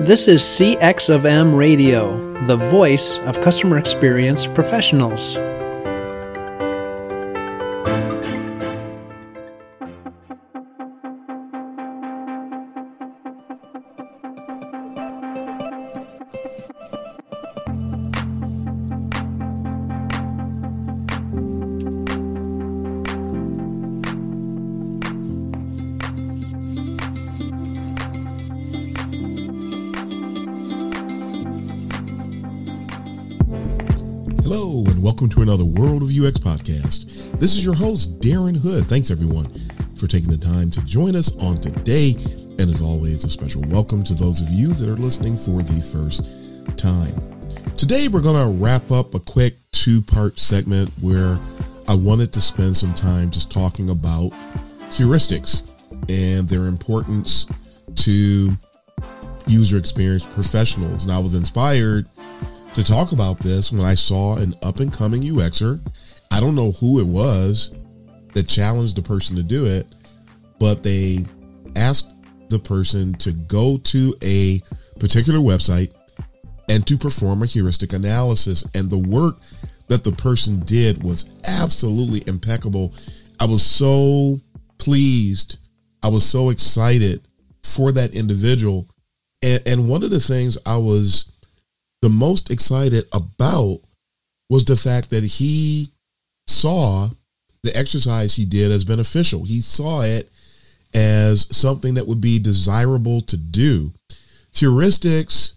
This is CX of M Radio, the voice of customer experience professionals. Hello, and welcome to another World of UX podcast. This is your host, Darren Hood. Thanks, everyone, for taking the time to join us on today. And as always, a special welcome to those of you that are listening for the first time. Today, we're going to wrap up a quick two-part segment where I wanted to spend some time just talking about heuristics and their importance to user experience professionals. And I was inspired to talk about this when I saw an up-and-coming UXer. I don't know who it was that challenged the person to do it, but they asked the person to go to a particular website and to perform a heuristic analysis. And the work that the person did was absolutely impeccable. I was so pleased. I was so excited for that individual. And one of the things I was the most excited about was the fact that he saw the exercise he did as beneficial. He saw it as something that would be desirable to do. Heuristics,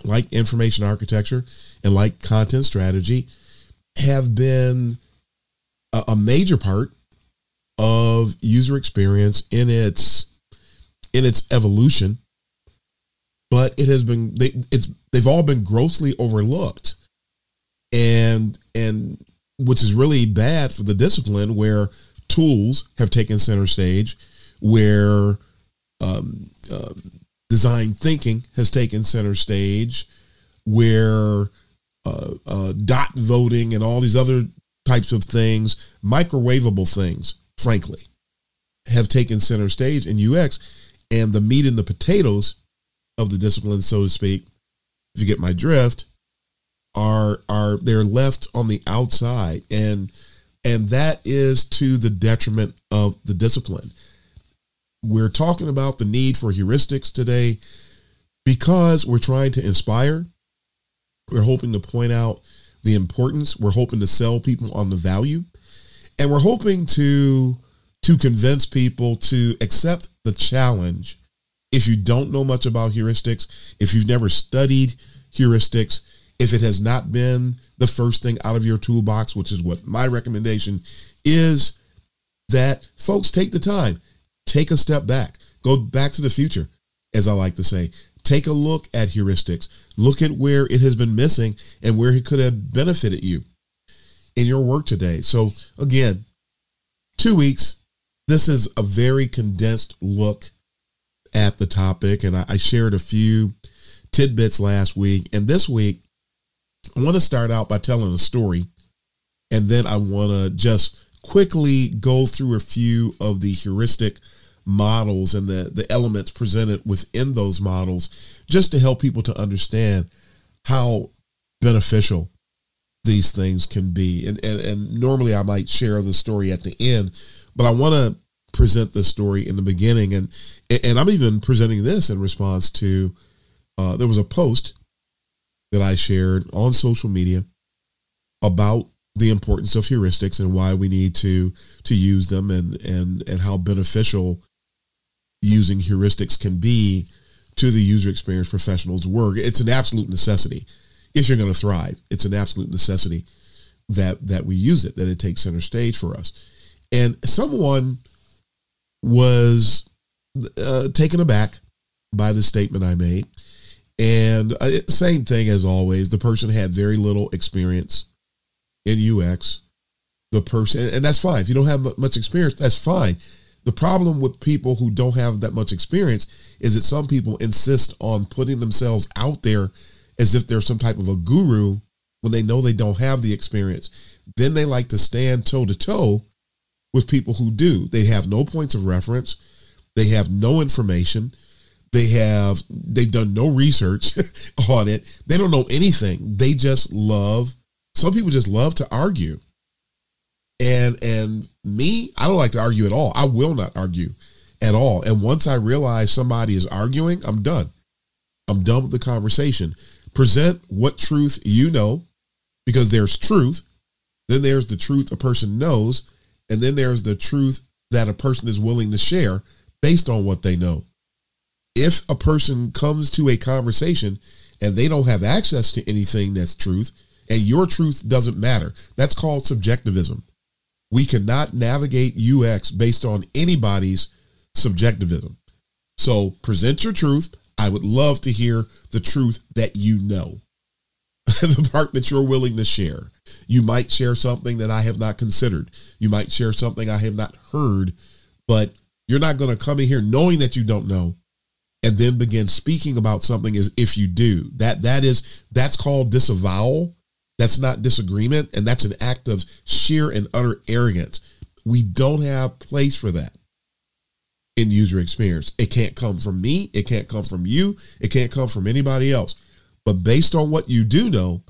like information architecture and like content strategy, have been a major part of user experience in its evolution. But it has been they've all been grossly overlooked, and which is really bad for the discipline, where tools have taken center stage, where design thinking has taken center stage, where dot voting and all these other types of things, microwavable things, frankly, have taken center stage in UX, and the meat and the potatoes of the discipline, so to speak, if you get my drift, are they're left on the outside, and that is to the detriment of the discipline. We're talking about the need for heuristics today because we're trying to inspire. We're hoping to point out the importance. We're hoping to sell people on the value, and we're hoping to convince people to accept the challenge. If you don't know much about heuristics, if you've never studied heuristics, if it has not been the first thing out of your toolbox, which is what my recommendation is, that folks take the time, take a step back, go back to the future, as I like to say. Take a look at heuristics, look at where it has been missing and where it could have benefited you in your work today. So again, 2 weeks. This is a very condensed look at the topic, and I shared a few tidbits last week. And this week, I want to start out by telling a story, and then I want to just quickly go through a few of the heuristic models and the elements presented within those models, just to help people to understand how beneficial these things can be. And normally I might share the story at the end, but I want to present this story in the beginning, and I'm even presenting this in response to there was a post that I shared on social media about the importance of heuristics and why we need to use them, and how beneficial using heuristics can be to the user experience professional's work. It's an absolute necessity if you're going to thrive. It's an absolute necessity that we use it, that it takes center stage for us. And someone was taken aback by the statement I made. And same thing as always, the person had very little experience in UX. The person, and that's fine. If you don't have much experience, that's fine. The problem with people who don't have that much experience is that some people insist on putting themselves out there as if they're some type of a guru when they know they don't have the experience. Then they like to stand toe to toe with people who do. They have no points of reference. They have no information. They've done no research on it. They don't know anything. They just some people just love to argue. And me, I don't like to argue at all. I will not argue at all. And once I realize somebody is arguing, I'm done. I'm done with the conversation. Present what truth you know, because there's truth. Then there's the truth a person knows. And then there's the truth that a person is willing to share based on what they know. If a person comes to a conversation and they don't have access to anything that's truth, and your truth doesn't matter, that's called subjectivism. We cannot navigate UX based on anybody's subjectivism. So present your truth. I would love to hear the truth that you know, the part that you're willing to share. You might share something that I have not considered. You might share something I have not heard, but you're not going to come in here knowing that you don't know and then begin speaking about something as if you do. That's called disavowal. That's not disagreement. And that's an act of sheer and utter arrogance. We don't have place for that in user experience. It can't come from me. It can't come from you. It can't come from anybody else. But based on what you do know,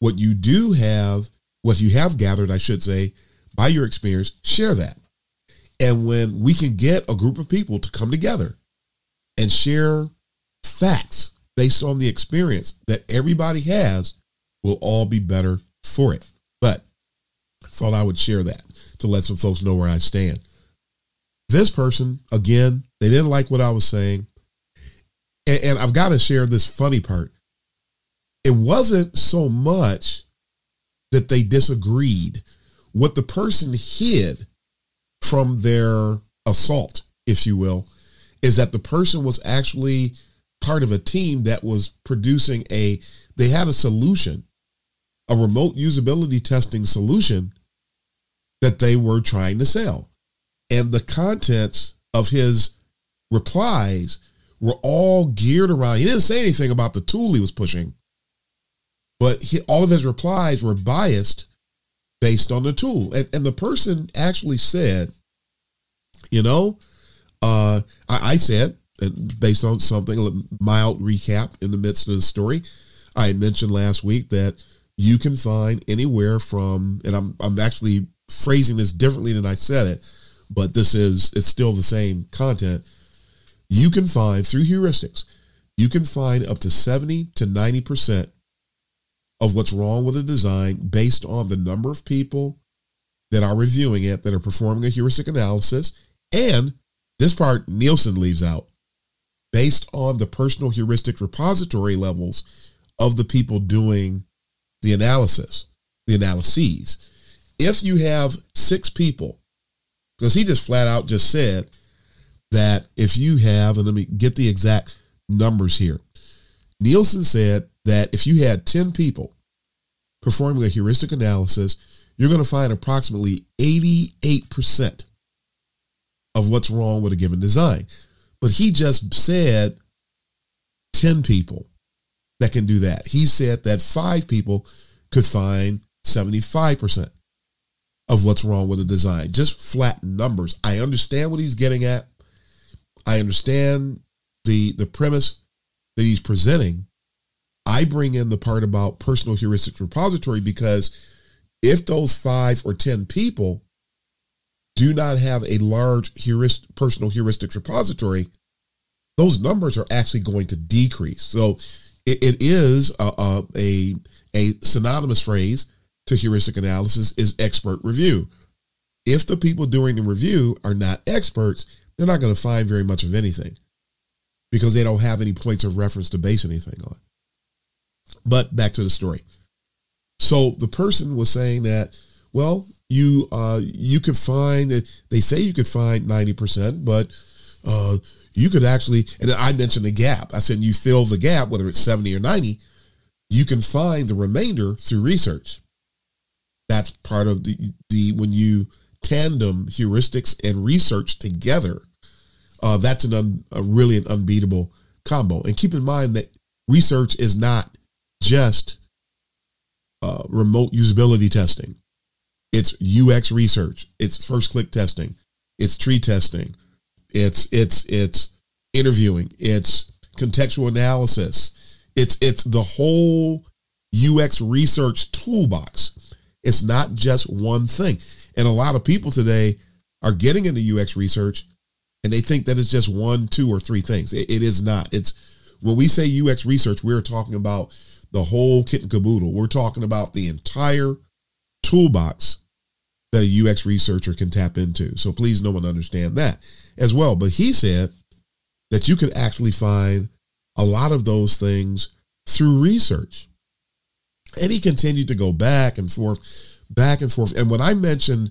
what you have gathered, I should say, by your experience, share that. And when we can get a group of people to come together and share facts based on the experience that everybody has, we'll all be better for it. But I thought I would share that to let some folks know where I stand. This person, again, they didn't like what I was saying. And I've got to share this funny part. It wasn't so much that they disagreed. What the person hid from their assault, if you will, is that the person was actually part of a team that was producing they had a solution, a remote usability testing solution that they were trying to sell. And the contents of his replies were all geared around, he didn't say anything about the tool he was pushing, but all of his replies were biased based on the tool. And the person actually said, I said, based on something, a mild recap in the midst of the story, I mentioned last week that you can find anywhere from, and I'm actually phrasing this differently than I said it, but it's still the same content. You can find through heuristics, you can find up to 70 to 90% of what's wrong with a design based on the number of people that are reviewing it, that are performing a heuristic analysis. And this part Nielsen leaves out, based on the personal heuristic repository levels of the people doing the analyses. If you have 6 people, because he just flat out just said that if you have, and let me get the exact numbers here. Nielsen said that if you had 10 people performing a heuristic analysis, you're going to find approximately 88% of what's wrong with a given design. But he just said 10 people that can do that. He said that 5 people could find 75% of what's wrong with a design. Just flat numbers. I understand what he's getting at. I understand the premise that he's presenting. I bring in the part about personal heuristic repository because if those 5 or 10 people do not have a large personal heuristic repository, those numbers are actually going to decrease. So it is a synonymous phrase to heuristic analysis is expert review. If the people doing the review are not experts, they're not going to find very much of anything because they don't have any points of reference to base anything on. But back to the story. So the person was saying that, well, you could find that they say you could find 90%, but you could actually, and I mentioned the gap. I said, you fill the gap, whether it's 70 or 90, you can find the remainder through research. That's part of the when you tandem heuristics and research together, that's really an unbeatable combo. And keep in mind that research is not just remote usability testing. It's UX research. It's first click testing. It's tree testing. It's interviewing. It's contextual analysis. It's the whole UX research toolbox. It's not just one thing. And a lot of people today are getting into UX research and they think that it's just one, two, or three things. It is not. It's when we say UX research, we're talking about the whole kit and caboodle. We're talking about the entire toolbox that a UX researcher can tap into. So please know and understand that as well. But he said that you could actually find a lot of those things through research. And he continued to go back and forth, back and forth. And when I mentioned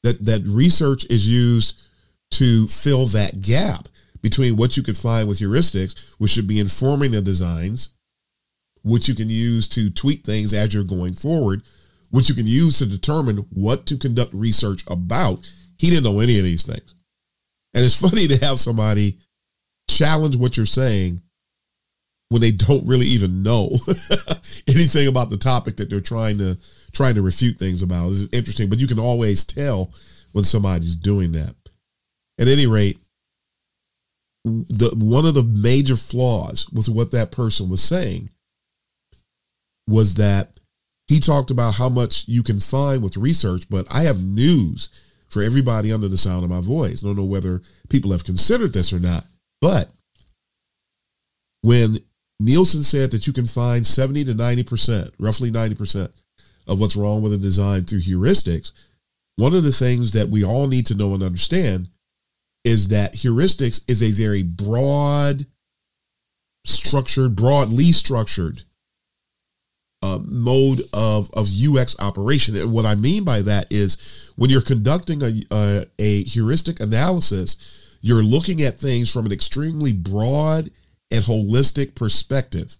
that research is used to fill that gap between what you could find with heuristics, which should be informing the designs, which you can use to tweak things as you're going forward, which you can use to determine what to conduct research about. He didn't know any of these things. And it's funny to have somebody challenge what you're saying when they don't really even know anything about the topic that they're trying to refute things about. It's interesting, but you can always tell when somebody's doing that. At any rate, one of the major flaws with what that person was saying was that he talked about how much you can find with research, but I have news for everybody under the sound of my voice. I don't know whether people have considered this or not, but when Nielsen said that you can find 70 to 90%, roughly 90% of what's wrong with a design through heuristics, one of the things that we all need to know and understand is that heuristics is a very broadly structured mode of UX operation. And what I mean by that is when you're conducting a heuristic analysis, you're looking at things from an extremely broad and holistic perspective.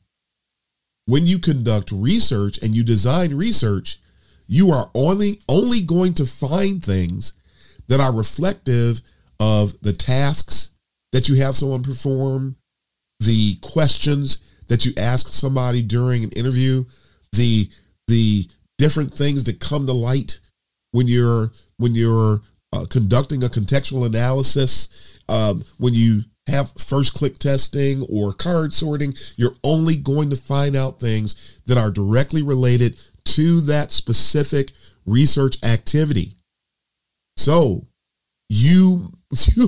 When you conduct research and you design research, you are only going to find things that are reflective of the tasks that you have someone perform, the questions that you ask somebody during an interview, the different things that come to light when you're conducting a contextual analysis, when you have first click testing or card sorting. You're only going to find out things that are directly related to that specific research activity. So you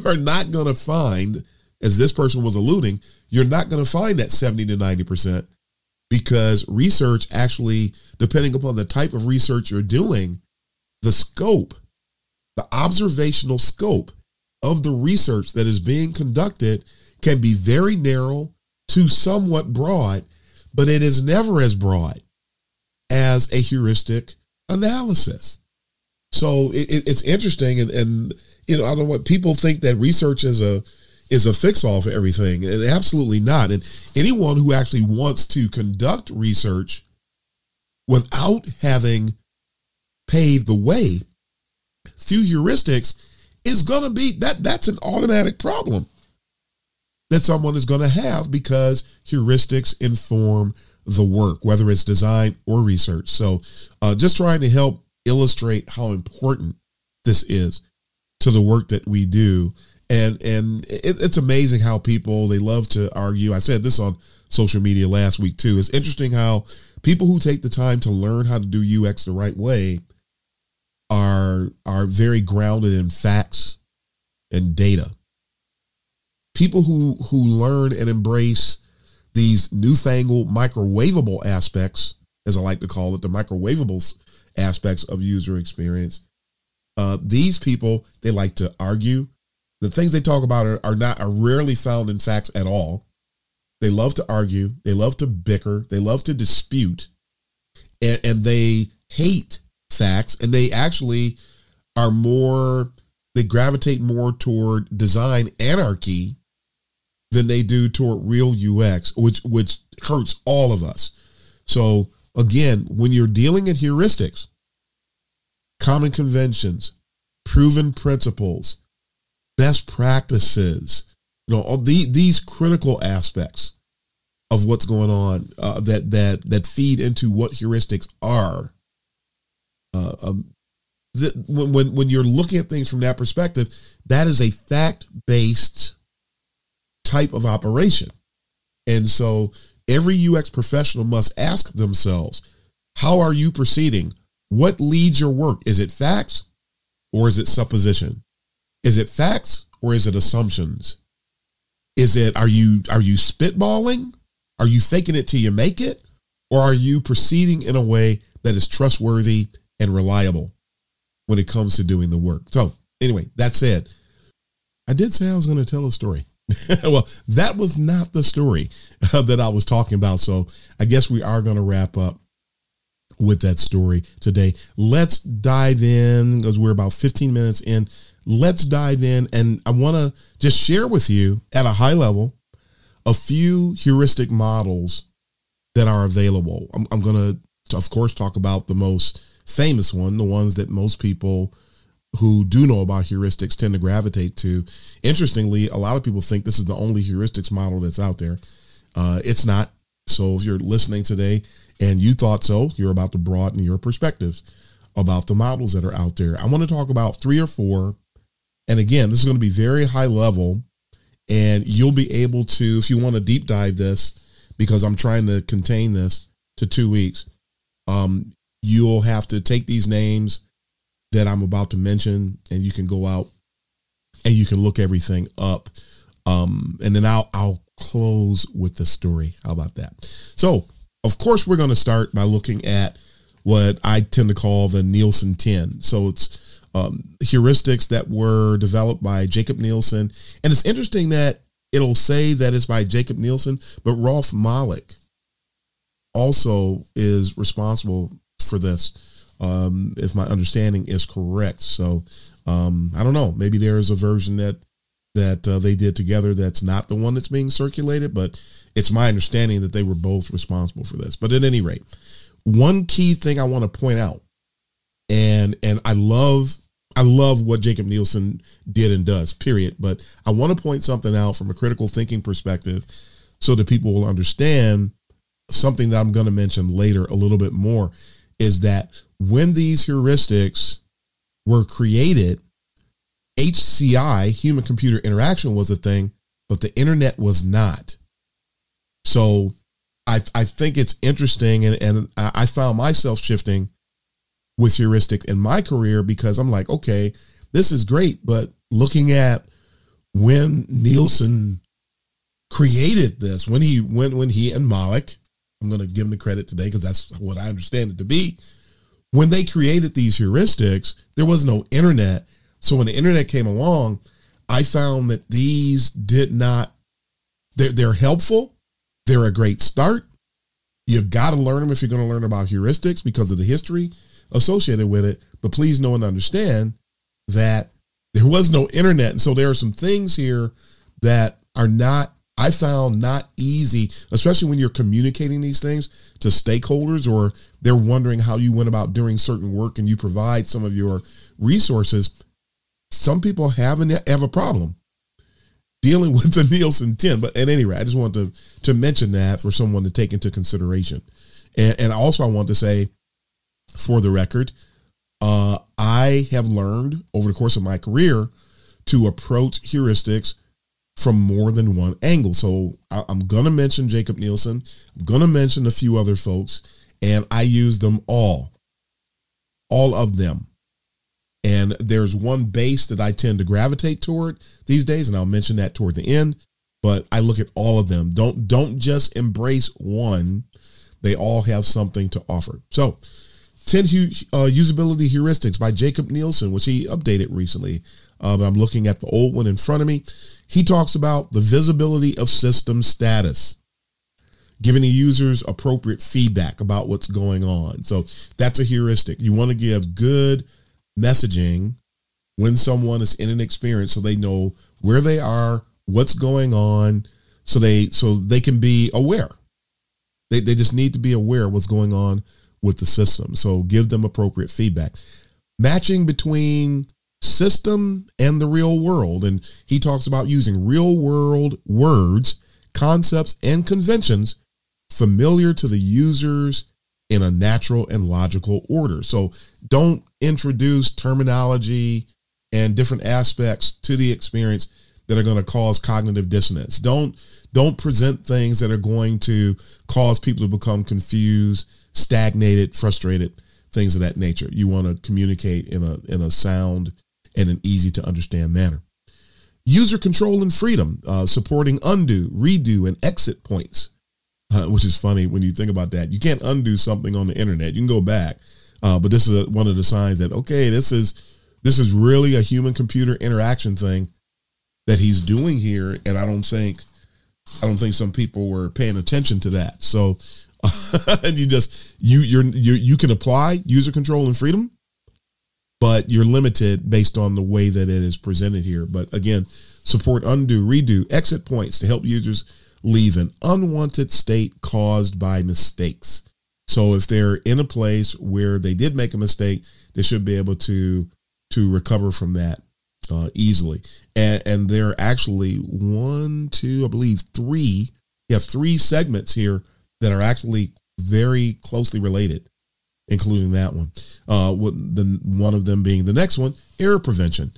are not going to find, as this person was alluding, you're not going to find that 70 to 90%, because research actually, depending upon the type of research you're doing, the scope, the observational scope of the research that is being conducted can be very narrow to somewhat broad, but it is never as broad as a heuristic analysis. So it's interesting, and I don't know what people think, that research is a fix-all for everything, and absolutely not. And anyone who actually wants to conduct research without having paved the way through heuristics is going to be that's an automatic problem that someone is going to have, because heuristics inform the work, whether it's design or research. So just trying to help illustrate how important this is to the work that we do. And it's amazing how people, they love to argue. I said this on social media last week too. It's interesting how people who take the time to learn how to do UX the right way are very grounded in facts and data. People who learn and embrace these newfangled microwavable aspects, as I like to call it, the microwavables aspects of user experience. These people, they like to argue. The things they talk about are rarely found in facts at all. They love to argue. They love to bicker. They love to dispute, and they hate facts. And they actually they gravitate more toward design anarchy than they do toward real UX, which hurts all of us. So again, when you're dealing in heuristics, common conventions, proven principles, best practices, all these critical aspects of what's going on that feed into what heuristics are. When you're looking at things from that perspective, that is a fact-based type of operation. And so every UX professional must ask themselves, how are you proceeding? What leads your work? Is it facts or is it supposition? Is it facts or is it assumptions? Are you spitballing? Are you faking it till you make it? Or are you proceeding in a way that is trustworthy and reliable when it comes to doing the work? So anyway, that said, I did say I was going to tell a story. Well, that was not the story that I was talking about. So I guess we are going to wrap up with that story today. Let's dive in because we're about 15 minutes in. Let's dive in, and I want to just share with you at a high level a few heuristic models that are available. I'm going to, of course, talk about the most famous one, the ones that most people who do know about heuristics tend to gravitate to. Interestingly, a lot of people think this is the only heuristics model that's out there. It's not. So if you're listening today and you thought so, you're about to broaden your perspectives about the models that are out there. I want to talk about 3 or 4. And again, this is going to be very high level, and you'll be able to, if you want to deep dive this, because I'm trying to contain this to 2 weeks, you'll have to take these names that I'm about to mention, and you can go out and you can look everything up. And then I'll close with the story. How about that? So, of course, we're going to start by looking at what I tend to call the Nielsen 10. So it's heuristics that were developed by Jacob Nielsen. And it's interesting that it'll say that it's by Jacob Nielsen, but Rolf Malik also is responsible for this, if my understanding is correct. So I don't know. Maybe there's a version that they did together that's not the one that's being circulated, but it's my understanding that they were both responsible for this. But at any rate, one key thing I want to point out, and I love what Jacob Nielsen did and does, period. But I want to point something out from a critical thinking perspective so that people will understand something that I'm going to mention later a little bit more, is that when these heuristics were created, HCI, human computer interaction, was a thing, but the internet was not. So I think it's interesting, and I found myself shifting with heuristic in my career because I'm like, okay, this is great, but looking at when Nielsen created this, when he and Malik, I'm going to give him the credit today because that's what I understand it to be. When they created these heuristics, there was no internet. So when the internet came along, I found that these they're helpful. They're a great start. You've got to learn them if you're going to learn about heuristics because of the history associated with it. But please know and understand that there was no internet. And so there are some things here that are I found not easy, especially when you're communicating these things to stakeholders, or they're wondering how you went about doing certain work and you provide some of your resources. Some people have a problem dealing with the Nielsen 10. But at any rate, I just wanted to mention that for someone to take into consideration. And also I want to say, for the record, I have learned over the course of my career to approach heuristics from more than one angle. So I'm going to mention Jacob Nielsen. I'm going to mention a few other folks, and I use them all of them. And there's one base that I tend to gravitate toward these days, and I'll mention that toward the end, but I look at all of them. Don't just embrace one. They all have something to offer. So 10 usability heuristics by Jacob Nielsen, which he updated recently. But I'm looking at the old one in front of me. He talks about the visibility of system status, giving the users appropriate feedback about what's going on. So that's a heuristic. You want to give good messaging when someone is in an experience so they know where they are, what's going on, so they can be aware. They just need to be aware of what's going on with the system. So give them appropriate feedback. Matching between system and the real world. And he talks about using real world words, concepts, and conventions familiar to the users in a natural and logical order. So don't introduce terminology and different aspects to the experience that are going to cause cognitive dissonance. Don't present things that are going to cause people to become confused, stagnated, frustrated, things of that nature. You want to communicate in a sound and an easy to understand manner. User control and freedom, supporting undo, redo, and exit points, which is funny when you think about that. You can't undo something on the internet. You can go back, but this is one of the signs that, okay, this is really a human computer interaction thing that he's doing here, and I don't think some people were paying attention to that. So, and you can apply user control and freedom, but you're limited based on the way that it is presented here. But again, support undo, redo, exit points to help users leave an unwanted state caused by mistakes. So if they're in a place where they did make a mistake, they should be able to recover from that easily. And there are actually 3 segments here that are actually very closely related, including that one. One of them being the next one, error prevention.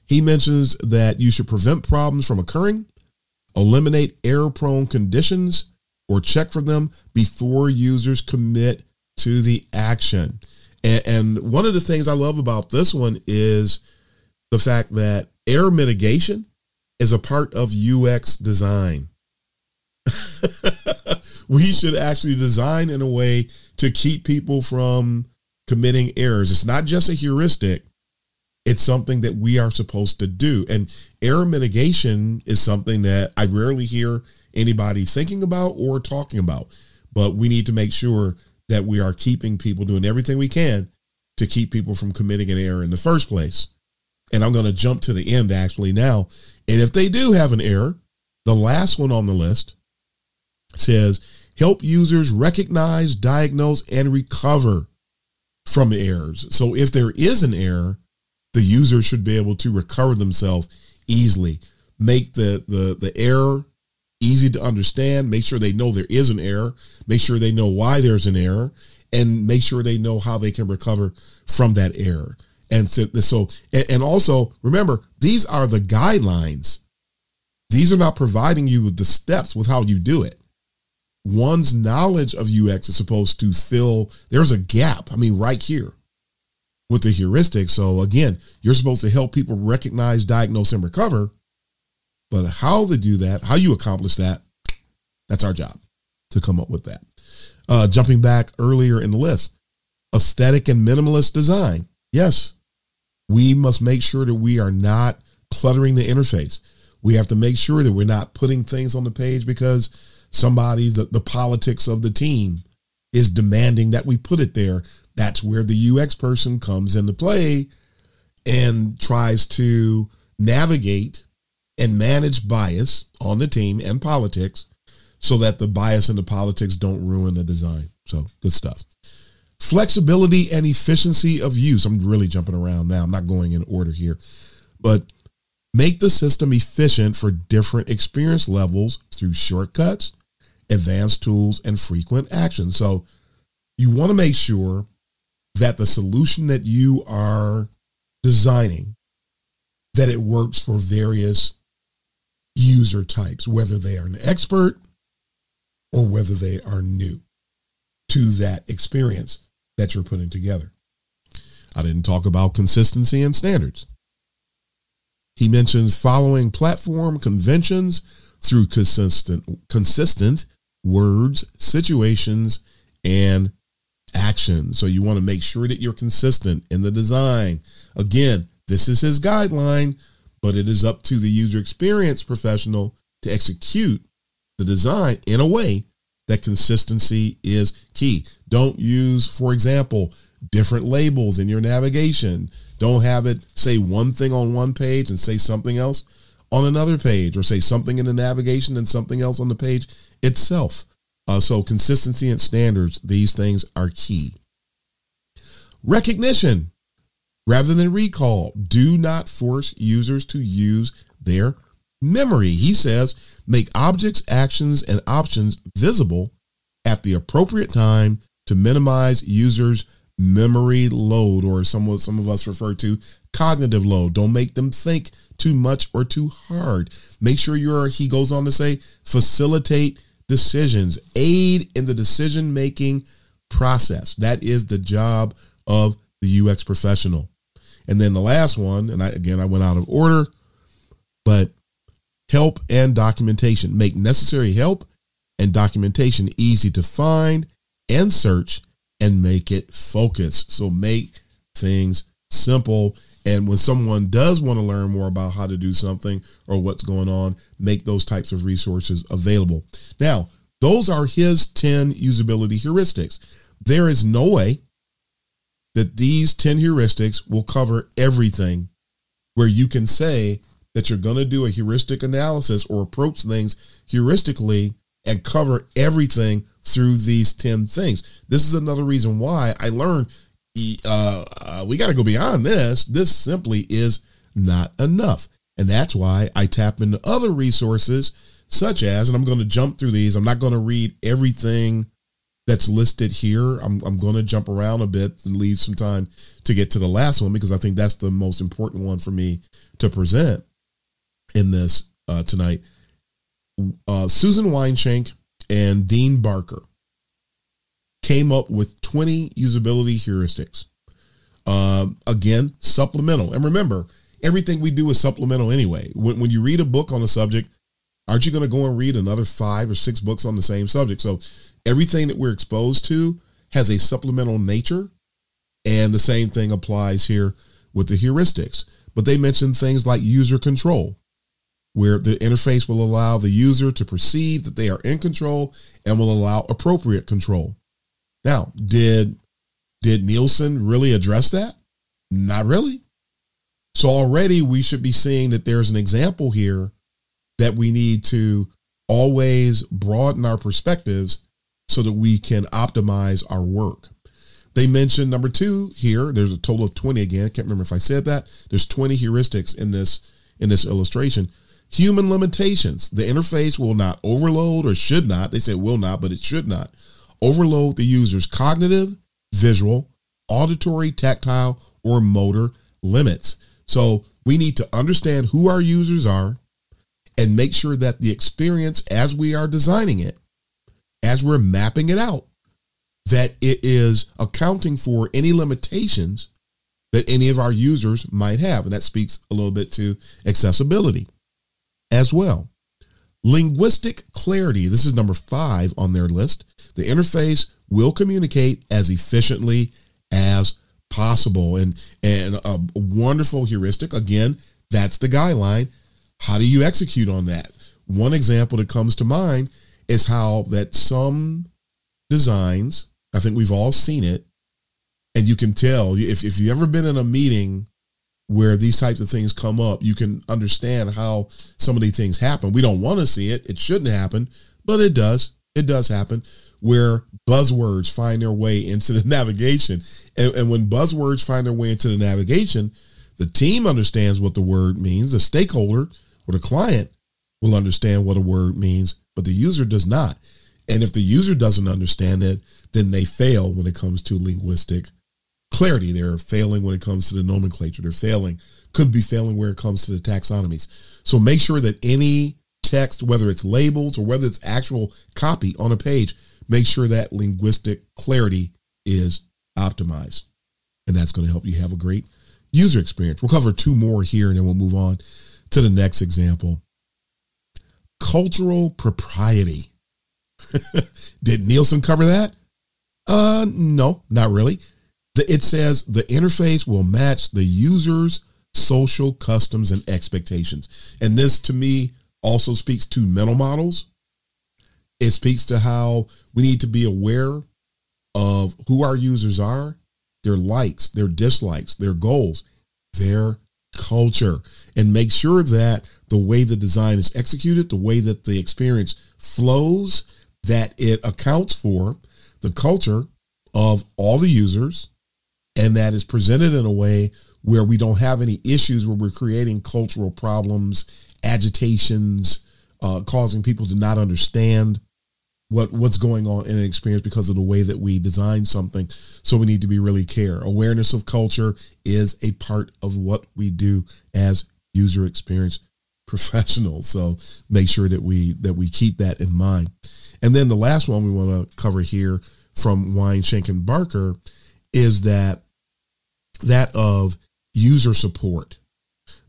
He mentions that you should prevent problems from occurring, eliminate error-prone conditions, or check for them before users commit to the action. And one of the things I love about this one is the fact that error mitigation is a part of UX design. We should actually design in a way to keep people from committing errors. It's not just a heuristic. It's something that we are supposed to do. And error mitigation is something that I rarely hear anybody thinking about or talking about. But we need to make sure that we are keeping people, doing everything we can to keep people from committing an error in the first place. And I'm going to jump to the end actually now. And if they do have an error, the last one on the list says, help users recognize, diagnose, and recover from errors. So if there is an error, the user should be able to recover themselves easily. Make the error easy to understand. Make sure they know there is an error. Make sure they know why there's an error, and make sure they know how they can recover from that error. And also remember, these are the guidelines. These are not providing you with the steps with how you do it. One's knowledge of UX is supposed to fill, there's a gap, right here with the heuristics. So again, you're supposed to help people recognize, diagnose, and recover. But how to do that, how you accomplish that, that's our job to come up with that. Jumping back earlier in the list, aesthetic and minimalist design. Yes, we must make sure that we are not cluttering the interface. We have to make sure that we're not putting things on the page because the politics of the team is demanding that we put it there. That's where the UX person comes into play and tries to navigate and manage bias on the team and politics so that the bias and the politics don't ruin the design. So good stuff. Flexibility and efficiency of use. I'm really jumping around now. I'm not going in order here, but make the system efficient for different experience levels through shortcuts, advanced tools, and frequent actions. So you want to make sure that the solution that you are designing, that it works for various user types, whether they are an expert or whether they are new to that experience that you're putting together. I didn't talk about consistency and standards. He mentions following platform conventions through consistent words, situations, and actions. So you want to make sure that you're consistent in the design. Again, this is his guideline, but it is up to the user experience professional to execute the design in a way that consistency is key. Don't use, for example, different labels in your navigation. Don't have it say one thing on one page and say something else on another page, or say something in the navigation and something else on the page itself. So consistency and standards, these things are key. Recognition rather than recall. Do not force users to use their memory. He says, make objects, actions, and options visible at the appropriate time to minimize users' memory load, or some of us refer to cognitive load. Don't make them think too much or too hard. Make sure he goes on to say, facilitate decisions, aid in the decision-making process. That is the job of the UX professional. And then the last one, and I went out of order, but help and documentation. Make necessary help and documentation easy to find and search, and make it focus. So make things simple. And when someone does want to learn more about how to do something or what's going on, make those types of resources available. Now, those are his 10 usability heuristics. There is no way that these 10 heuristics will cover everything, where you can say that you're going to do a heuristic analysis or approach things heuristically and cover everything through these 10 things. This is another reason why I learned we got to go beyond this. This simply is not enough. And that's why I tap into other resources such as, and I'm going to jump through these. I'm not going to read everything that's listed here. I'm going to jump around a bit and leave some time to get to the last one, because I think that's the most important one for me to present in this tonight. Susan Weinshank and Dean Barker came up with 20 usability heuristics. Again, supplemental. And remember, everything we do is supplemental anyway. When you read a book on a subject, aren't you going to go and read another 5 or 6 books on the same subject? So everything that we're exposed to has a supplemental nature. And the same thing applies here with the heuristics. But they mentioned things like user control, where the interface will allow the user to perceive that they are in control and will allow appropriate control. Now, did Nielsen really address that? Not really. So already we should be seeing that there's an example here that we need to always broaden our perspectives so that we can optimize our work. They mentioned number 2 here. There's a total of 20 again. I can't remember if I said that. There's 20 heuristics in this illustration. Human limitations. The interface will not overload, or should not. They say will not, but it should not overload the user's cognitive, visual, auditory, tactile, or motor limits. So we need to understand who our users are and make sure that the experience, as we are designing it, as we're mapping it out, that it is accounting for any limitations that any of our users might have. And that speaks a little bit to accessibility as well. Linguistic clarity. This is number 5 on their list. The interface will communicate as efficiently as possible. And a wonderful heuristic. Again, that's the guideline. How do you execute on that? One example that comes to mind is how that some designs, I think we've all seen it, and you can tell if you've ever been in a meeting where these types of things come up, you can understand how some of these things happen. We don't want to see it. It shouldn't happen, but it does. It does happen, where buzzwords find their way into the navigation. And when buzzwords find their way into the navigation, the team understands what the word means. The stakeholder or the client will understand what a word means, but the user does not. And if the user doesn't understand it, then they fail when it comes to linguistic clarity. They're failing when it comes to the nomenclature. Could be failing where it comes to the taxonomies. So make sure that any text, whether it's labels or whether it's actual copy on a page, make sure that linguistic clarity is optimized. And that's going to help you have a great user experience. We'll cover 2 more here and then we'll move on to the next example. Cultural propriety. Did Nielsen cover that? No, not really. It says the interface will match the user's social customs and expectations. And this, to me, also speaks to mental models. It speaks to how we need to be aware of who our users are, their likes, their dislikes, their goals, their culture, and make sure that the way the design is executed, the way that the experience flows, that it accounts for the culture of all the users, and that is presented in a way where we don't have any issues where we're creating cultural problems, agitations, causing people to not understand what's going on in an experience because of the way that we design something. So we need to be really care. Awareness of culture is a part of what we do as user experience professionals. So make sure that we keep that in mind. And then the last one we want to cover here from Weinschenk and Barker is that of user support.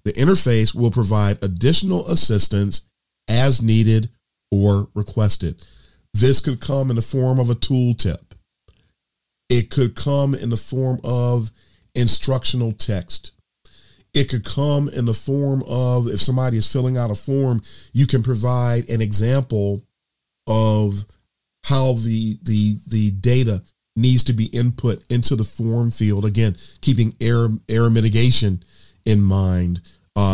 The interface will provide additional assistance as needed or requested. This could come in the form of a tooltip. It could come in the form of instructional text. It could come in the form of, if somebody is filling out a form, you can provide an example of how the data needs to be input into the form field. Again, keeping error mitigation in mind.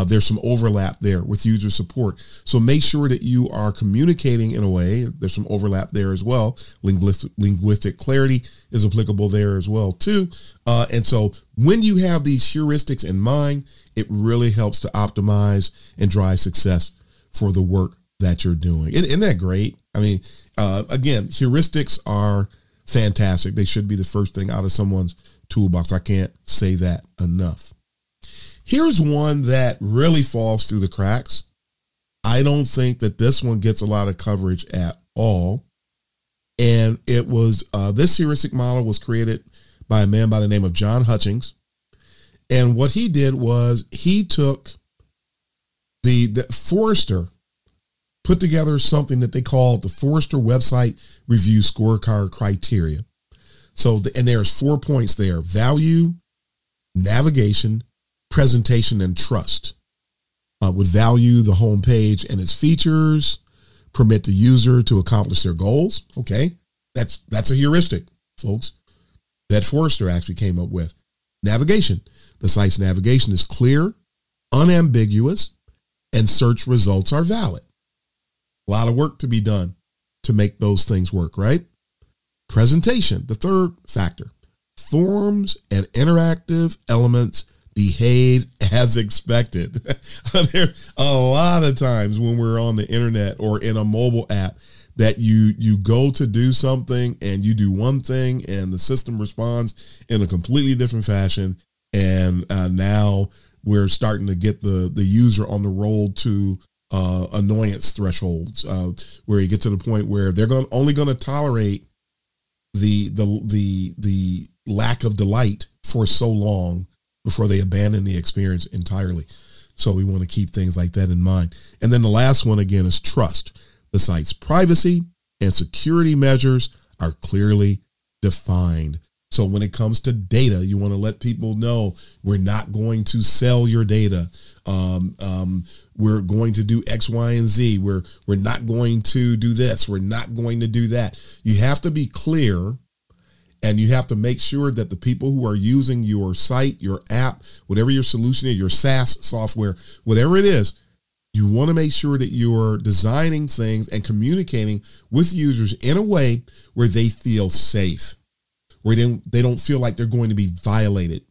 There's some overlap there with user support. So make sure that you are communicating in a way. There's some overlap there as well. Linguistic clarity is applicable there as well too. And so when you have these heuristics in mind, it really helps to optimize and drive success for the work that you're doing. Isn't that great? I mean, again, heuristics are fantastic. They should be the first thing out of someone's toolbox. I can't say that enough. Here's one that really falls through the cracks. I don't think that this one gets a lot of coverage at all. And it was, this heuristic model was created by a man by the name of John Hutchings. And what he did was he took the Forrester, put together something that they called the Forrester Website Review Scorecard Criteria. So, and there's 4 points there: value, navigation, presentation, and trust. With value, the home page and its features permit the user to accomplish their goals. Okay, that's a heuristic, folks, that Forrester actually came up with. Navigation. The site's navigation is clear, unambiguous, and search results are valid. A lot of work to be done to make those things work, right? Presentation, the third factor. Forms and interactive elements behave as expected. There a lot of times when we're on the internet or in a mobile app that you go to do something and you do one thing and the system responds in a completely different fashion. And now we're starting to get the user on the road to annoyance thresholds, where you get to the point where they're only going to tolerate the lack of delight for so long before they abandon the experience entirely. So we want to keep things like that in mind. And then the last one, again, is trust. The site's privacy and security measures are clearly defined. So when it comes to data, you want to let people know we're not going to sell your data. We're going to do X, Y, and Z. We're not going to do this. We're not going to do that. You have to be clear, and you have to make sure that the people who are using your site, your app, whatever your solution is, your SaaS software, whatever it is, you want to make sure that you're designing things and communicating with users in a way where they feel safe, where they don't feel like they're going to be violated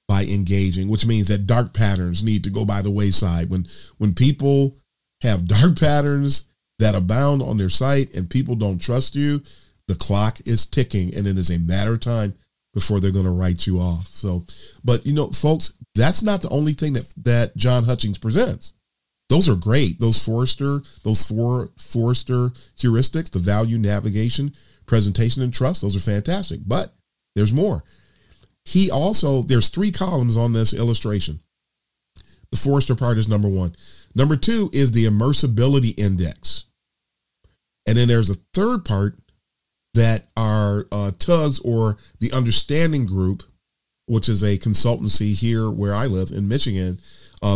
by engaging, which means that dark patterns need to go by the wayside. When people have dark patterns that abound on their site and people don't trust you, the clock is ticking, and it is a matter of time before they're going to write you off. So, but folks, that's not the only thing that John Hutchings presents. Those are great. Those Forrester heuristics, the value, navigation, presentation, and trust, those are fantastic. But there's more. There's 3 columns on this illustration. The Forrester part is number 1. Number 2 is the immersibility index. And then there's a third part that are TUGS, or the Understanding Group, which is a consultancy here where I live in Michigan.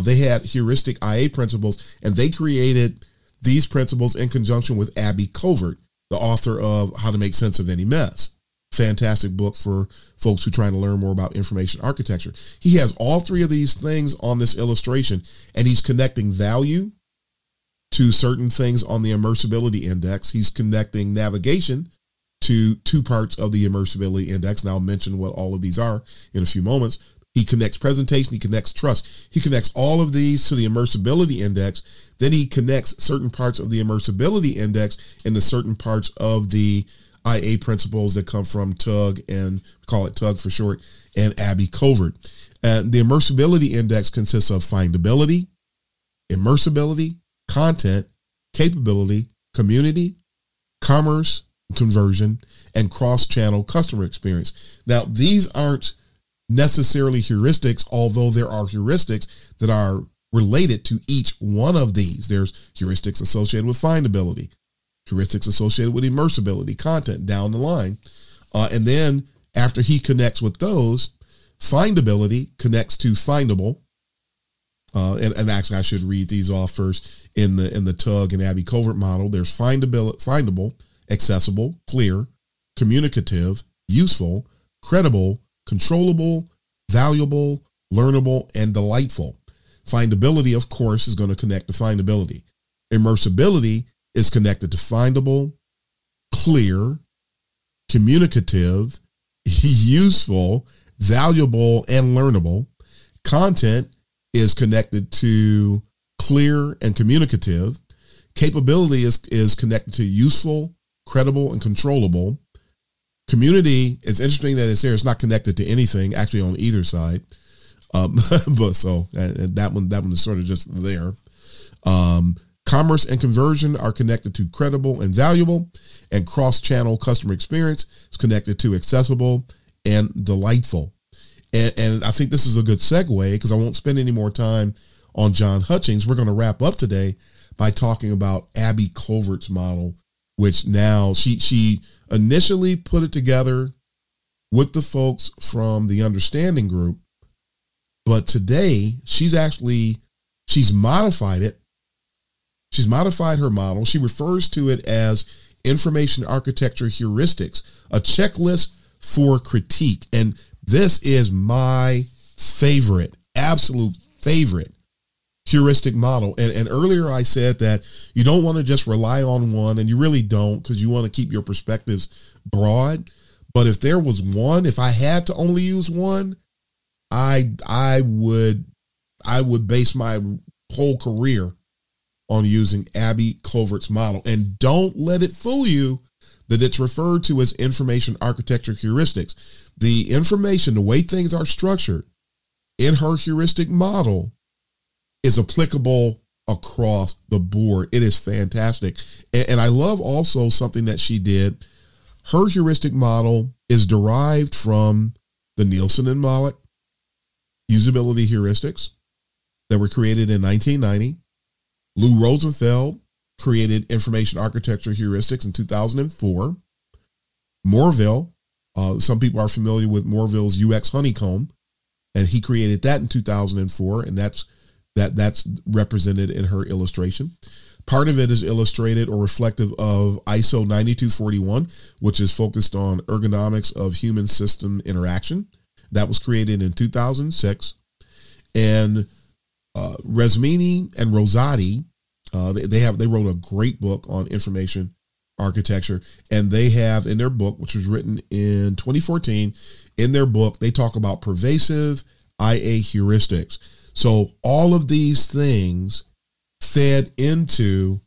They had heuristic IA principles, and they created these principles in conjunction with Abby Covert, the author of How to Make Sense of Any Mess. Fantastic book for folks who are trying to learn more about information architecture. He has all 3 of these things on this illustration, and he's connecting value to certain things on the immersibility index. He's connecting navigation to 2 parts of the immersibility index. And I'll mention what all of these are in a few moments. He connects presentation. He connects trust. He connects all of these to the immersibility index. Then he connects certain parts of the immersibility index into certain parts of the IA principles that come from Tug, and we call it Tug for short, and Abby Covert. The immersibility index consists of findability, immersibility, content, capability, community, commerce, conversion, and cross-channel customer experience. Now, these aren't necessarily heuristics, although there are heuristics that are related to each one of these. There's heuristics associated with findability, heuristics associated with immersibility, content down the line. And then after he connects with those, findability connects to findable. And actually I should read these off first. In the Tug and Abby Covert model, there's findable, accessible, clear, communicative, useful, credible, controllable, valuable, learnable, and delightful. Findability, of course, is going to connect to findability. Immersibility is connected to findable, clear, communicative, useful, valuable, and learnable. Content is connected to clear and communicative. Capability is connected to useful, credible, and controllable. Community, it's interesting that it's there. It's not connected to anything actually on either side. But so that one is sort of just there. Commerce and conversion are connected to credible and valuable, and cross-channel customer experience is connected to accessible and delightful. And I think this is a good segue, because I won't spend any more time on John Hutchings. We're going to wrap up today by talking about Abby Covert's model, which now she initially put it together with the folks from the Understanding Group, but today she's modified it. She's modified her model. She refers to it as information architecture heuristics, a checklist for critique. And this is my favorite, absolute favorite heuristic model. And earlier I said that you don't want to just rely on one, and you really don't, because you want to keep your perspectives broad. But if there was one, if I had to only use one, I would base my whole career on using Abby Covert's model. And don't let it fool you that it's referred to as information architecture heuristics. The information, the way things are structured in her heuristic model is applicable across the board. It is fantastic. And I love also something that she did. Her heuristic model is derived from the Nielsen and Malik usability heuristics that were created in 1990. Lou Rosenfeld created information architecture heuristics in 2004. Morville, some people are familiar with Morville's UX honeycomb, and he created that in 2004, and that's represented in her illustration. Part of it is illustrated or reflective of ISO 9241, which is focused on ergonomics of human system interaction. That was created in 2006. And Resmini and Rosati, they wrote a great book on information architecture, and they have in their book, which was written in 2014, in their book, they talk about pervasive IA heuristics. So all of these things fed into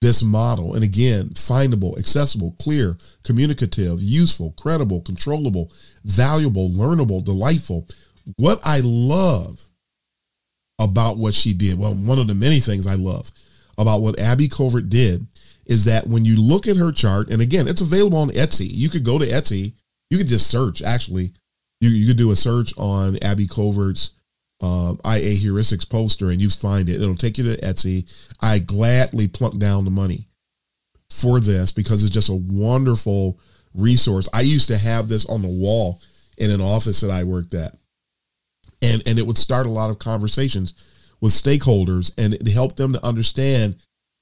this model. And again, findable, accessible, clear, communicative, useful, credible, controllable, valuable, learnable, delightful. What I love about what she did, well, one of the many things I love about what Abby Covert did is that when you look at her chart, and again, it's available on Etsy. You could go to Etsy. You could just search, actually. You could do a search on Abby Covert's IA heuristics poster, and you find it. It'll take you to Etsy. I gladly plunk down the money for this because it's just a wonderful resource. I used to have this on the wall in an office that I worked at, and it would start a lot of conversations with stakeholders, and it helped them to understand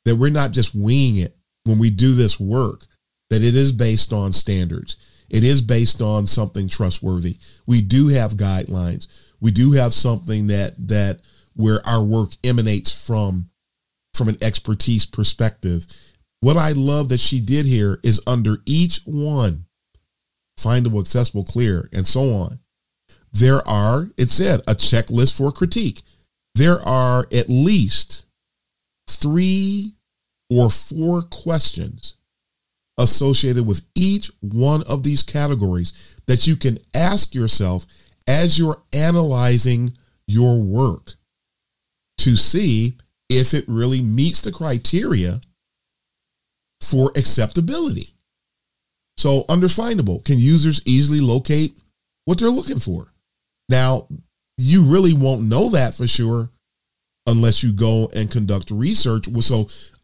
that we're not just winging it when we do this work, that it is based on standards. It is based on something trustworthy. We do have guidelines. We do have something that where our work emanates from an expertise perspective. What I love that she did here is under each one, findable, accessible, clear, and so on, there are, it said, a checklist for critique. There are at least 3 or 4 questions associated with each one of these categories that you can ask yourself as you're analyzing your work to see if it really meets the criteria for acceptability. So undefinable, can users easily locate what they're looking for? Now, you really won't know that for sure unless you go and conduct research.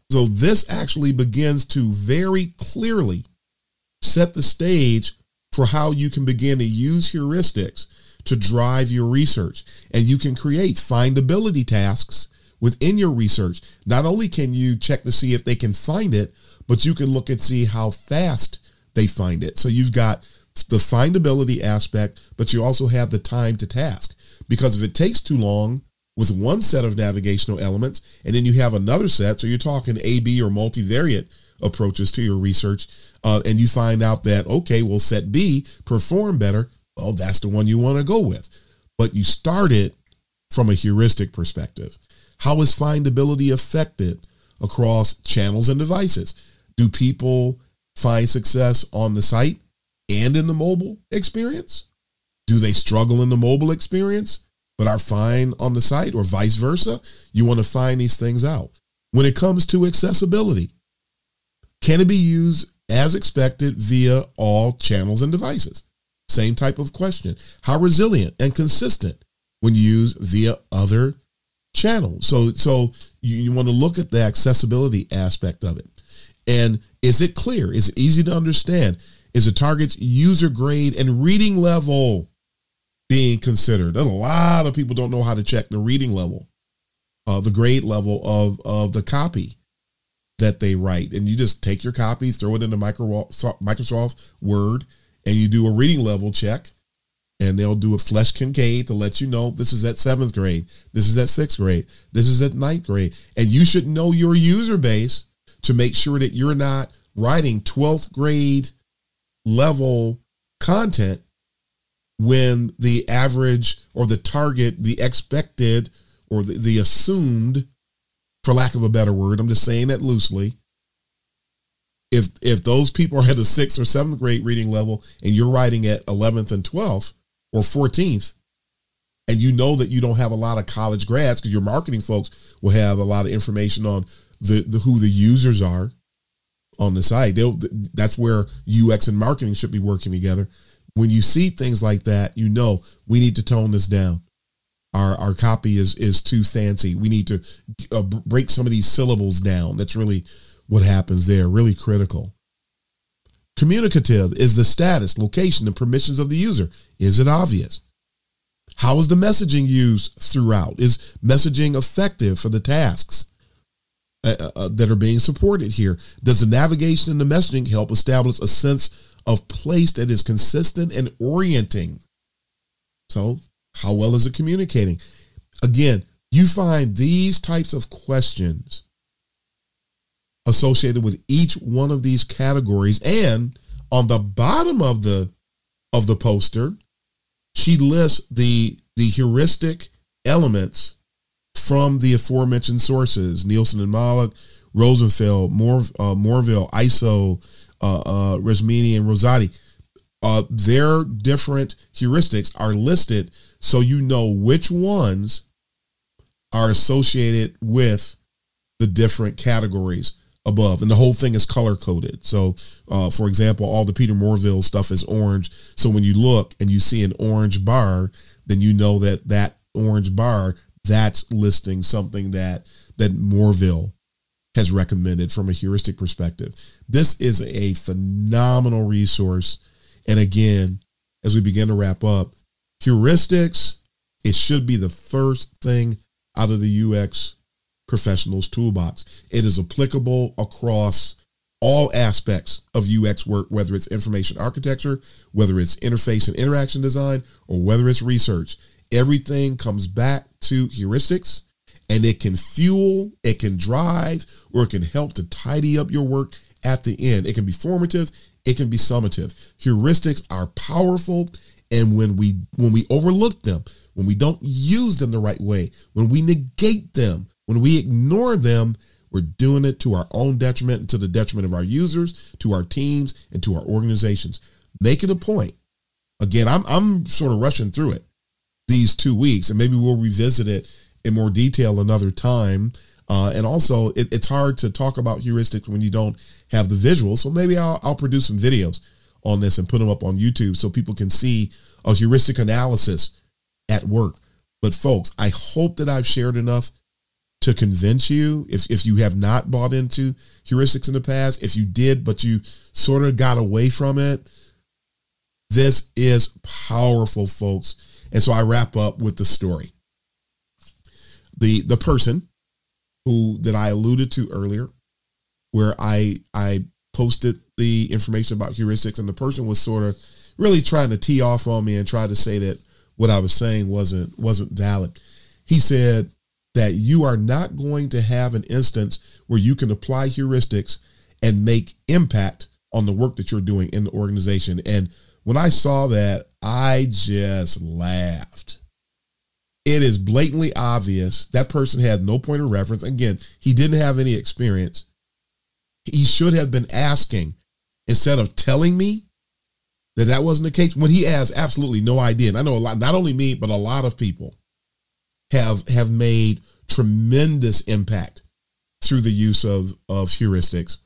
So this actually begins to very clearly set the stage for how you can begin to use heuristics to drive your research. And you can create findability tasks within your research. Not only can you check to see if they can find it, but you can look and see how fast they find it. So you've got the findability aspect, but you also have the time to task. Because if it takes too long with one set of navigational elements, and then you have another set, so you're talking A/B or multivariate approaches to your research, and you find out that, okay, well, set B performed better, well, that's the one you want to go with. But you started from a heuristic perspective. How is findability affected across channels and devices? Do people find success on the site and in the mobile experience? Do they struggle in the mobile experience but are fine on the site, or vice versa? You want to find these things out. When it comes to accessibility, can it be used as expected via all channels and devices? Same type of question. How resilient and consistent when used via other channels? So you want to look at the accessibility aspect of it. And is it clear? Is it easy to understand? Is the target's user grade and reading level being considered? A lot of people don't know how to check the reading level, the grade level of the copy that they write. And you just take your copy, throw it into Microsoft Word, and you do a reading level check, and they'll do a flesh Kincaid to let you know this is at 7th grade, this is at 6th grade, this is at 9th grade. And you should know your user base to make sure that you're not writing 12th grade level content when the average or the target, the expected or the assumed, for lack of a better word, I'm just saying that loosely, if those people are at a 6th or 7th grade reading level and you're writing at 11th and 12th or 14th, and you know that you don't have a lot of college grads, because your marketing folks will have a lot of information on who the users are on the site. That's where UX and marketing should be working together. When you see things like that, you know we need to tone this down. Our copy is too fancy. We need to break some of these syllables down. That's really what happens there. Really critical. Communicative is the status, location, and permissions of the user. Is it obvious? How is the messaging used throughout? Is messaging effective for the tasks that are being supported here? Does the navigation and the messaging help establish a sense of place that is consistent and orienting? So how well is it communicating? Again, you find these types of questions associated with each one of these categories. And on the bottom of the poster, she lists the heuristic elements from the aforementioned sources: Nielsen and Malik, Rosenfeld, Morville, ISO, Resmini, and Rosati. Their different heuristics are listed so you know which ones are associated with the different categories above. And the whole thing is color coded. So, for example, all the Peter Morville stuff is orange. So when you look and you see an orange bar, then you know that orange bar, that's listing something that Morville has recommended from a heuristic perspective. This is a phenomenal resource. And again, as we begin to wrap up, heuristics, it should be the first thing out of the UX professional's toolbox. It is applicable across all aspects of UX work, whether it's information architecture, whether it's interface and interaction design, or whether it's research. Everything comes back to heuristics, and it can fuel, it can drive, or it can help to tidy up your work at the end. It can be formative, it can be summative. Heuristics are powerful, And when we overlook them, when we don't use them the right way, when we negate them, when we ignore them, we're doing it to our own detriment and to the detriment of our users, to our teams, and to our organizations. Make it a point. Again, I'm sort of rushing through it these 2 weeks, and maybe we'll revisit it in more detail another time. And also, it's hard to talk about heuristics when you don't have the visuals. So maybe I'll produce some videos on this and put them up on YouTube so people can see a heuristic analysis at work. But folks, I hope that I've shared enough to convince you. If you have not bought into heuristics in the past, if you did, but you sort of got away from it, this is powerful, folks. And so I wrap up with the story. The person that I alluded to earlier, where I posted the information about heuristics, and the person was sort of really trying to tee off on me and try to say that what I was saying wasn't valid. He said that you are not going to have an instance where you can apply heuristics and make impact on the work that you're doing in the organization. And when I saw that, I just laughed. It is blatantly obvious that person had no point of reference. Again, he didn't have any experience. He should have been asking instead of telling me that wasn't the case, when he has absolutely no idea. And I know a lot, not only me, but a lot of people have made tremendous impact through the use of heuristics.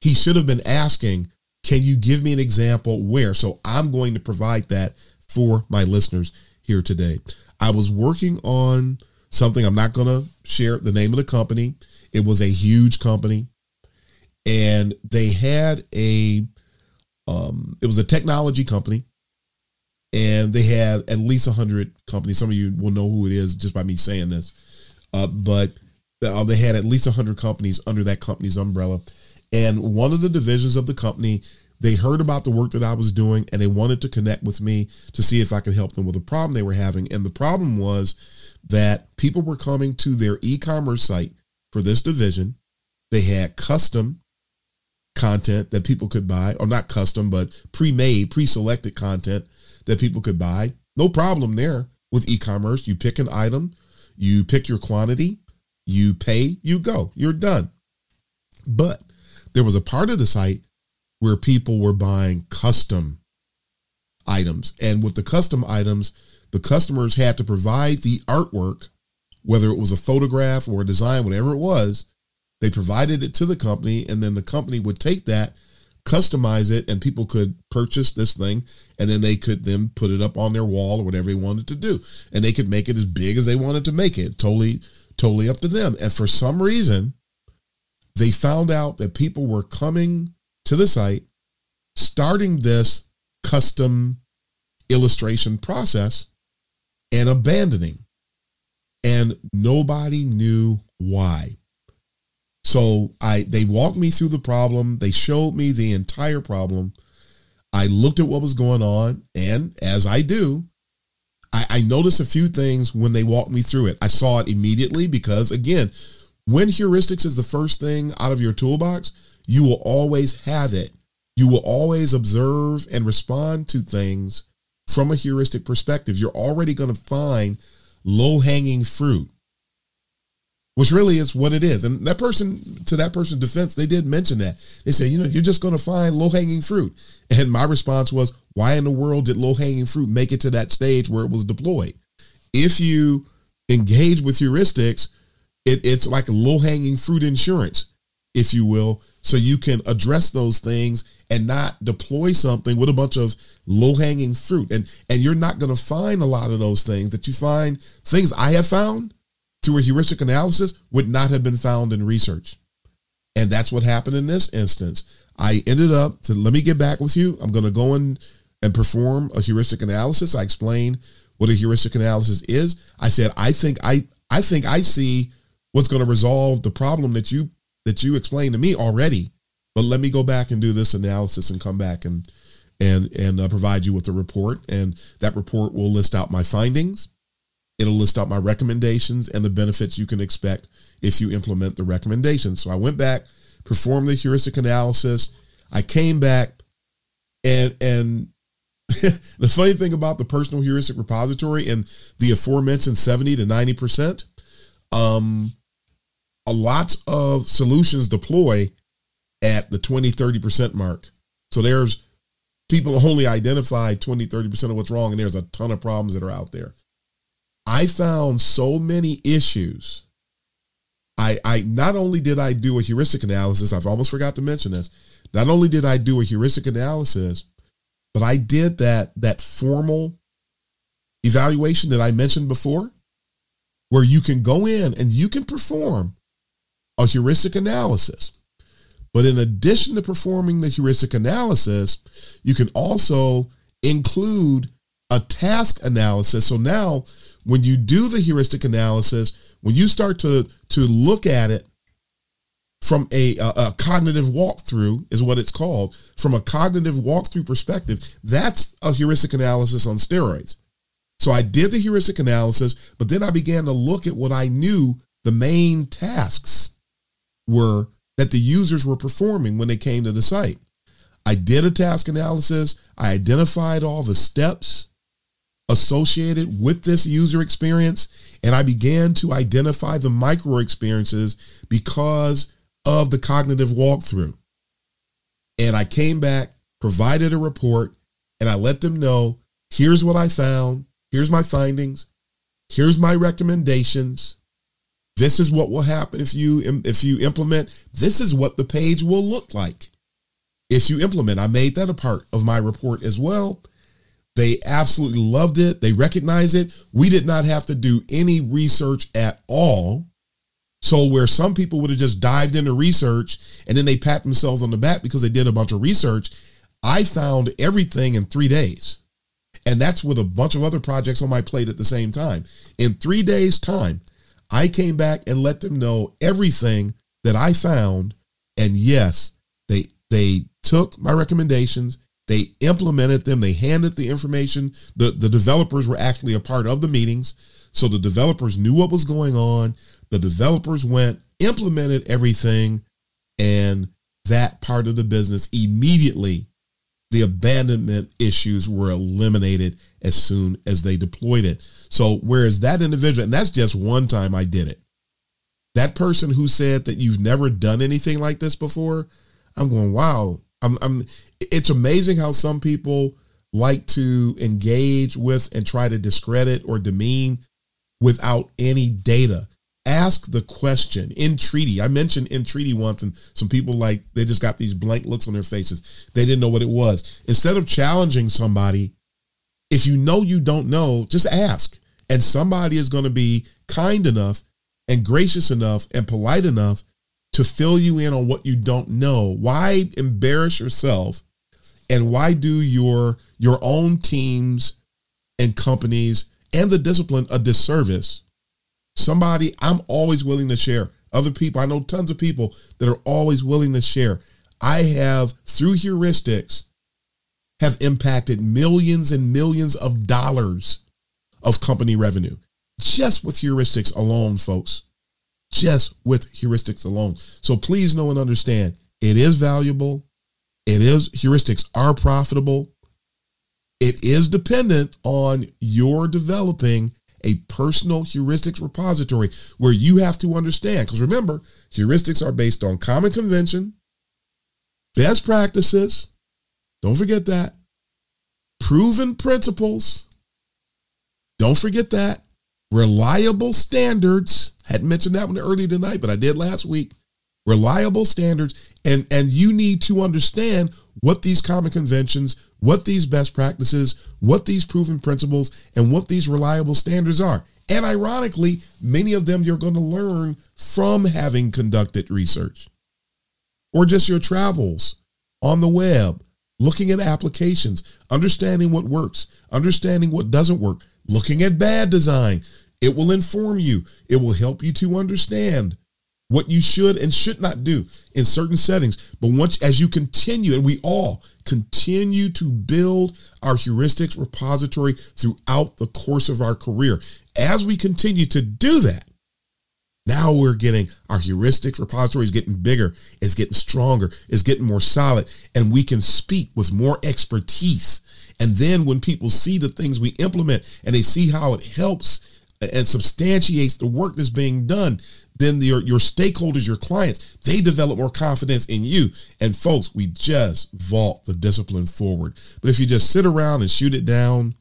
He should have been asking, can you give me an example where? So I'm going to provide that for my listeners here today. I was working on something. I'm not going to share the name of the company. It was a huge company, and they had it was a technology company, and they had at least 100 companies. Some of you will know who it is just by me saying this, but they had at least 100 companies under that company's umbrella. And one of the divisions of the company, they heard about the work that I was doing, and they wanted to connect with me to see if I could help them with a problem they were having. And the problem was that people were coming to their e-commerce site for this division. They had custom content that people could buy, or not custom, but pre-made, pre-selected content that people could buy. No problem there with e-commerce. You pick an item, you pick your quantity, you pay, you go, you're done. But there was a part of the site where people were buying custom items. And with the custom items, the customers had to provide the artwork, whether it was a photograph or a design, whatever it was. They provided it to the company, and then the company would take that, customize it, and people could purchase this thing, and then they could then put it up on their wall or whatever they wanted to do. And they could make it as big as they wanted to make it. Totally up to them. And for some reason, they found out that people were coming to the site, starting this custom illustration process and abandoning. And nobody knew why. So they walked me through the problem. They showed me the entire problem. I looked at what was going on. And as I do, I noticed a few things when they walked me through it. I saw it immediately because, again, when heuristics is the first thing out of your toolbox, you will always have it. You will always observe and respond to things from a heuristic perspective. You're already going to find low-hanging fruit, which really is what it is. And that person, to that person's defense, they did mention that. They said, you're just going to find low-hanging fruit. And my response was, why in the world did low-hanging fruit make it to that stage where it was deployed? If you engage with heuristics, it's like a low-hanging fruit insurance, if you will, so you can address those things and not deploy something with a bunch of low-hanging fruit. And you're not going to find a lot of those things that you find. Things I have found through a heuristic analysis would not have been found in research. And that's what happened in this instance. I ended up, let me get back with you. I'm going to go in and perform a heuristic analysis. I explained what a heuristic analysis is. I said, I think I see what's going to resolve the problem that you explained to me already. But let me go back and do this analysis and come back and provide you with a report. And that report will list out my findings. It'll list out my recommendations and the benefits you can expect if you implement the recommendations. So I went back, performed the heuristic analysis. I came back, and The funny thing about the personal heuristic repository and the aforementioned 70 to 90%, a lot of solutions deploy at the 20, 30% mark. So there's people only identify 20, 30% of what's wrong, and there's a ton of problems that are out there. I found so many issues. I not only did I do a heuristic analysis, I've almost forgot to mention this. Not only did I do a heuristic analysis, but I did that formal evaluation that I mentioned before, where you can go in and you can perform a heuristic analysis. But in addition to performing the heuristic analysis, you can also include a task analysis. So now when you do the heuristic analysis, when you start to look at it from a cognitive walkthrough, is what it's called, from a cognitive walkthrough perspective, that's a heuristic analysis on steroids. So I did the heuristic analysis, but then I began to look at what I knew the main tasks were that the users were performing when they came to the site. I did a task analysis. I identified all the steps associated with this user experience, and I began to identify the micro experiences because of the cognitive walkthrough. And I came back, provided a report, and I let them know, here's what I found, here's my findings, here's my recommendations. This is what will happen if you implement. This is what the page will look like if you implement. I made that a part of my report as well. They absolutely loved it. They recognized it. We did not have to do any research at all. So where some people would have just dived into research and then they pat themselves on the back because they did a bunch of research, I found everything in 3 days. And that's with a bunch of other projects on my plate at the same time. In 3 days' time, I came back and let them know everything that I found. And yes, they took my recommendations. They implemented them. They handed the information. The developers were actually a part of the meetings. So the developers knew what was going on. The developers went, implemented everything, and that part of the business immediately, the abandonment issues were eliminated as soon as they deployed it. So whereas that individual, and that's just one time I did it, that person who said that you've never done anything like this before, I'm going, wow. It's amazing how some people like to engage with and try to discredit or demean without any data. Ask the question. Entreaty. I mentioned entreaty once, and some people they just got these blank looks on their faces. They didn't know what it was. Instead of challenging somebody, if you know you don't know, just ask. And somebody is going to be kind enough and gracious enough and polite enough to fill you in on what you don't know. Why embarrass yourself, and why do your own teams and companies and the discipline a disservice? Somebody, I'm always willing to share. Other people, I know tons of people that are always willing to share. I have, through heuristics, have impacted millions and millions of dollars of company revenue. Just with heuristics alone, folks. Just with heuristics alone. So please know and understand, it is valuable. Heuristics are profitable. It is dependent on your developing a personal heuristics repository where you have to understand. Because remember, heuristics are based on common convention, best practices, don't forget that, proven principles, don't forget that, reliable standards. Hadn't mentioned that one earlier tonight, but I did last week. Reliable standards, and you need to understand what these common conventions, what these best practices, what these proven principles, and what these reliable standards are. And ironically, many of them you're going to learn from having conducted research or just your travels on the web, looking at applications, understanding what works, understanding what doesn't work, looking at bad design. It will inform you. It will help you to understand what you should and should not do in certain settings. But as you continue, and we all continue to build our heuristics repository throughout the course of our career, as we continue to do that, Now we're getting our heuristics repository is getting bigger, it's getting stronger, it's getting more solid, and we can speak with more expertise. And then when people see the things we implement and they see how it helps and substantiates the work that's being done, then your stakeholders, your clients, they develop more confidence in you. And folks, we just vault the disciplines forward. But if you just sit around and shoot it down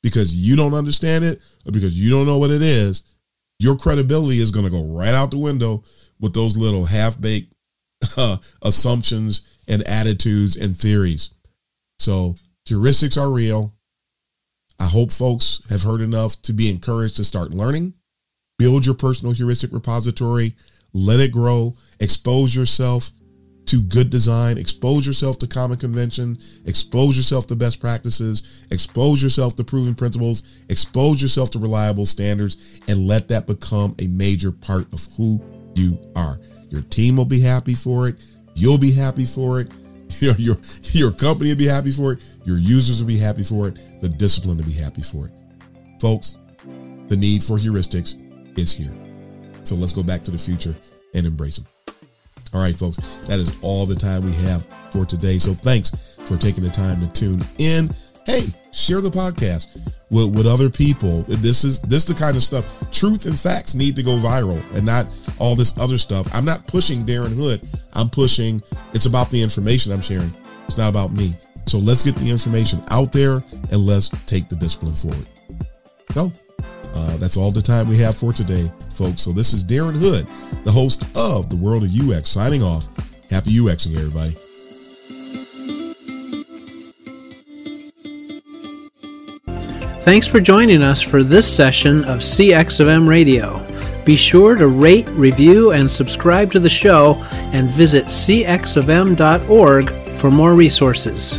because you don't understand it or because you don't know what it is, your credibility is going to go right out the window with those little half-baked assumptions and attitudes and theories. So heuristics are real. I hope folks have heard enough to be encouraged to start learning. Build your personal heuristic repository. Let it grow. Expose yourself to good design. Expose yourself to common convention. Expose yourself to best practices. Expose yourself to proven principles. Expose yourself to reliable standards, and let that become a major part of who you are. Your team will be happy for it. You'll be happy for it. Your company will be happy for it. Your users will be happy for it. The discipline will be happy for it. Folks, the need for heuristics is here. So let's go back to the future and embrace them. All right, folks, that is all the time we have for today. So thanks for taking the time to tune in. Hey, share the podcast with other people. This is the kind of stuff. Truth and facts need to go viral and not all this other stuff. I'm not pushing Darren Hood. It's about the information I'm sharing. It's not about me. So let's get the information out there and let's take the discipline forward. So that's all the time we have for today, folks. So this is Darren Hood, the host of The World of UX, signing off. Happy UXing, everybody. Thanks for joining us for this session of CX of M Radio. Be sure to rate, review, and subscribe to the show, and visit cxofm.org for more resources.